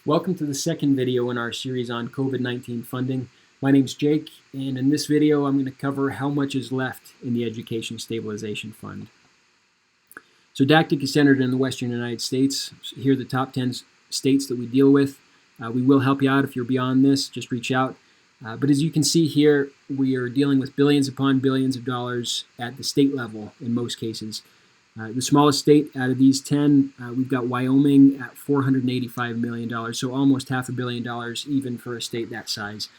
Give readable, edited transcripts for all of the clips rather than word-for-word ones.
Welcome to the second video in our series on COVID-19 funding. My name's Jake, and in this video I'm going to cover how much is left in the Education Stabilization Fund. So DACTIC is centered in the Western United States. Here are the top 10 states that we deal with. We will help you out if you're beyond this, just reach out. But as you can see here, we are dealing with billions upon billions of dollars at the state level in most cases. The smallest state out of these 10, we've got Wyoming at $485 million, so almost $500 million even for a state that size.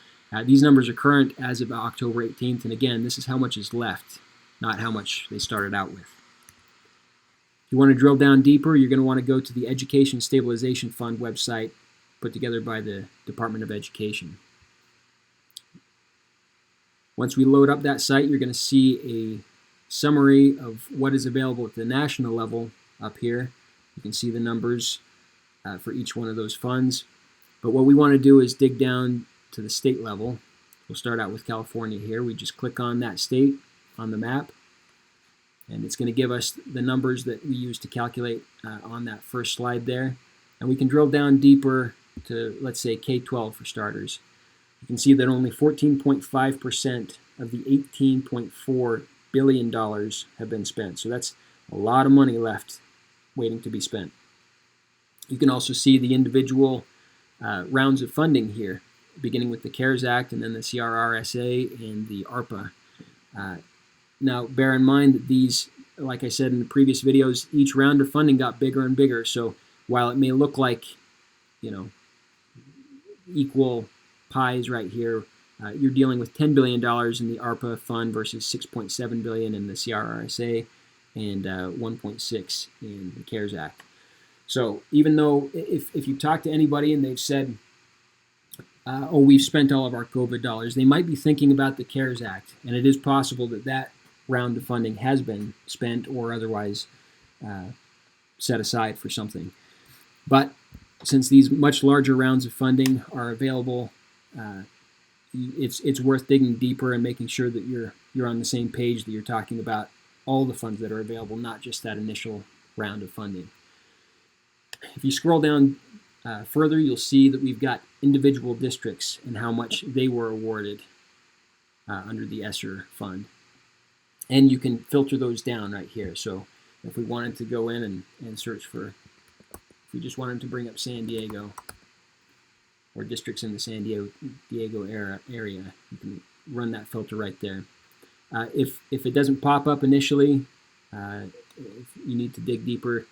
These numbers are current as of October 18th, and again, this is how much is left, not how much they started out with. If you want to drill down deeper, you're going to want to go to the Education Stabilization Fund website put together by the Department of Education. Once we load up that site, you're going to see a summary of what is available at the national level up here. You can see the numbers for each one of those funds. But what we want to do is dig down to the state level. We'll start out with California here. We just click on that state on the map, and it's going to give us the numbers that we use to calculate on that first slide there. And we can drill down deeper to, let's say, K-12 for starters. You can see that only 14.5% of the $18.4 billion have been spent. So that's a lot of money left waiting to be spent. You can also see the individual rounds of funding here, beginning with the CARES Act and then the CRRSA and the ARPA. Now, bear in mind that these, like I said in the previous videos, each round of funding got bigger and bigger. So while it may look like, equal pies right here, you're dealing with $10 billion in the ARPA fund versus $6.7 billion in the CRRSA and $1.6 in the CARES Act. So even though if you talk to anybody and they've said, oh, we've spent all of our COVID dollars, they might be thinking about the CARES Act, and it is possible that that round of funding has been spent or otherwise set aside for something. But since these much larger rounds of funding are available, it's worth digging deeper and making sure that you're on the same page, that you're talking about all the funds that are available, not just that initial round of funding. If you scroll down further, you'll see that we've got individual districts and how much they were awarded under the ESSER fund. And you can filter those down right here. So if we wanted to go in and search for, if we just wanted to bring up San Diego, or districts in the San Diego area, you can run that filter right there. If it doesn't pop up initially, if you need to dig deeper,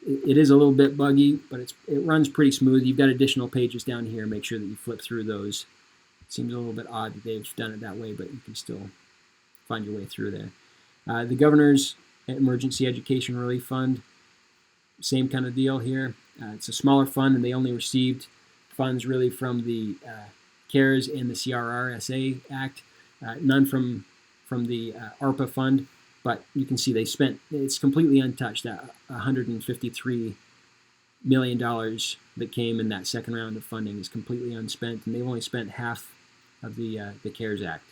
it is a little bit buggy, but it runs pretty smooth. You've got additional pages down here. Make sure that you flip through those. It seems a little bit odd that they've done it that way, but you can still find your way through there. The Governor's Emergency Education Relief Fund, same kind of deal here. It's a smaller fund, and they only received funds really from the CARES and the CRRSA Act, none from the ARPA fund, but you can see they spent, it's completely untouched, that $153 million that came in that second round of funding is completely unspent, and they've only spent half of the CARES Act.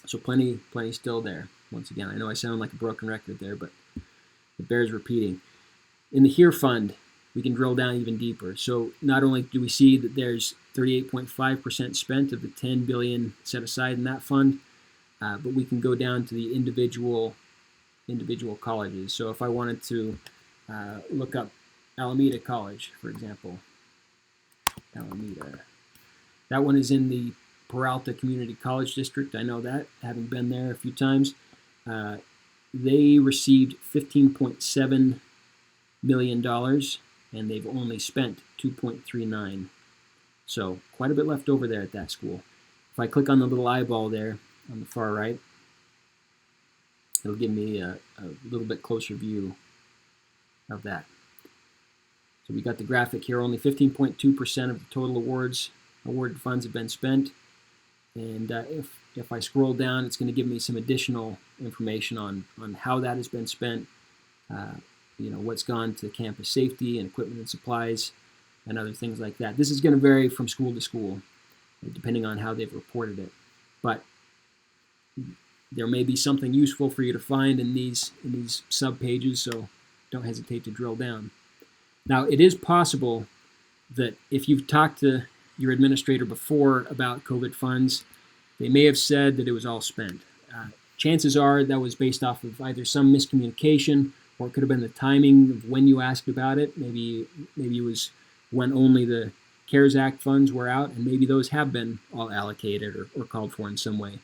So plenty still there. Once again, I know I sound like a broken record there, but it bears repeating. In the HERE fund, we can drill down even deeper. So not only do we see that there's 38.5% spent of the $10 billion set aside in that fund, but we can go down to the individual colleges. So if I wanted to look up Alameda College, for example, Alameda, that one is in the Peralta Community College District. I know that, having been there a few times. They received $15.7 million, and they've only spent 2.39. So quite a bit left over there at that school. If I click on the little eyeball there on the far right, it'll give me a little bit closer view of that. So we got the graphic here. Only 15.2% of the total awarded funds have been spent. And if I scroll down, it's going to give me some additional information on how that has been spent. What's gone to campus safety and equipment and supplies and other things like that. This is going to vary from school to school, depending on how they've reported it. But there may be something useful for you to find in these sub-pages, so don't hesitate to drill down. Now, it is possible that if you've talked to your administrator before about COVID funds, they may have said that it was all spent. Chances are that was based off of either some miscommunication, or it could have been the timing of when you asked about it. Maybe it was when only the CARES Act funds were out, and maybe those have been all allocated or called for in some way.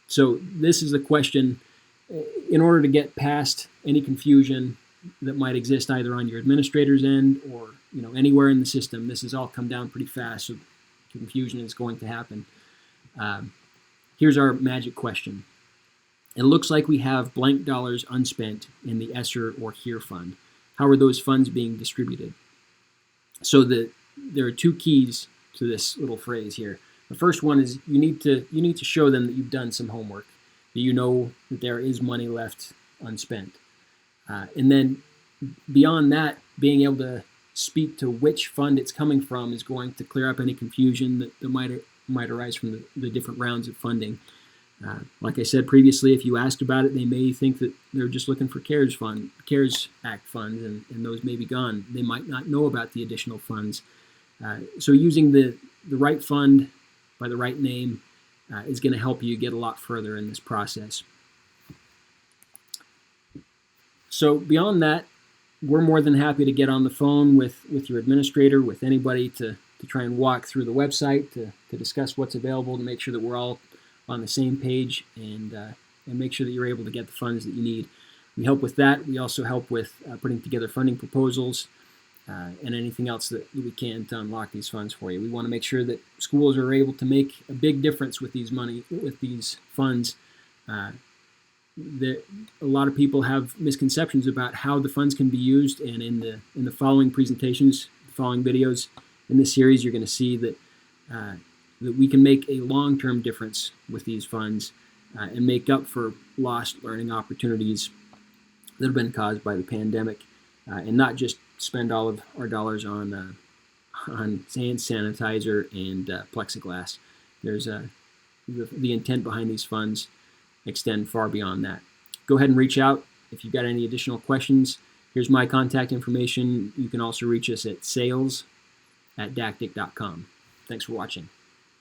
So this is a question, in order to get past any confusion that might exist either on your administrator's end or anywhere in the system. This has all come down pretty fast, so confusion is going to happen. Here's our magic question. It looks like we have blank dollars unspent in the ESSER or HERE fund. How are those funds being distributed? So there are two keys to this little phrase here. The first one is you need to show them that you've done some homework, that you know that there is money left unspent. And then beyond that, being able to speak to which fund it's coming from is going to clear up any confusion that might arise from the different rounds of funding. Like I said previously, if you asked about it, they may think that they're just looking for CARES Act funds, and those may be gone. They might not know about the additional funds. So using the right fund by the right name is going to help you get a lot further in this process. So beyond that, we're more than happy to get on the phone with your administrator, with anybody to try and walk through the website, to discuss what's available, to make sure that we're all on the same page, and make sure that you're able to get the funds that you need. We help with that. We also help with putting together funding proposals and anything else that we can to unlock these funds for you. We want to make sure that schools are able to make a big difference with these funds. A lot of people have misconceptions about how the funds can be used, and in the following presentations, the following videos in this series, you're going to see that we can make a long-term difference with these funds and make up for lost learning opportunities that have been caused by the pandemic, and not just spend all of our dollars on hand sanitizer and plexiglass. There's the intent behind these funds extend far beyond that. Go ahead and reach out if you've got any additional questions. Here's my contact information. You can also reach us at sales@dactic.com. Thanks for watching.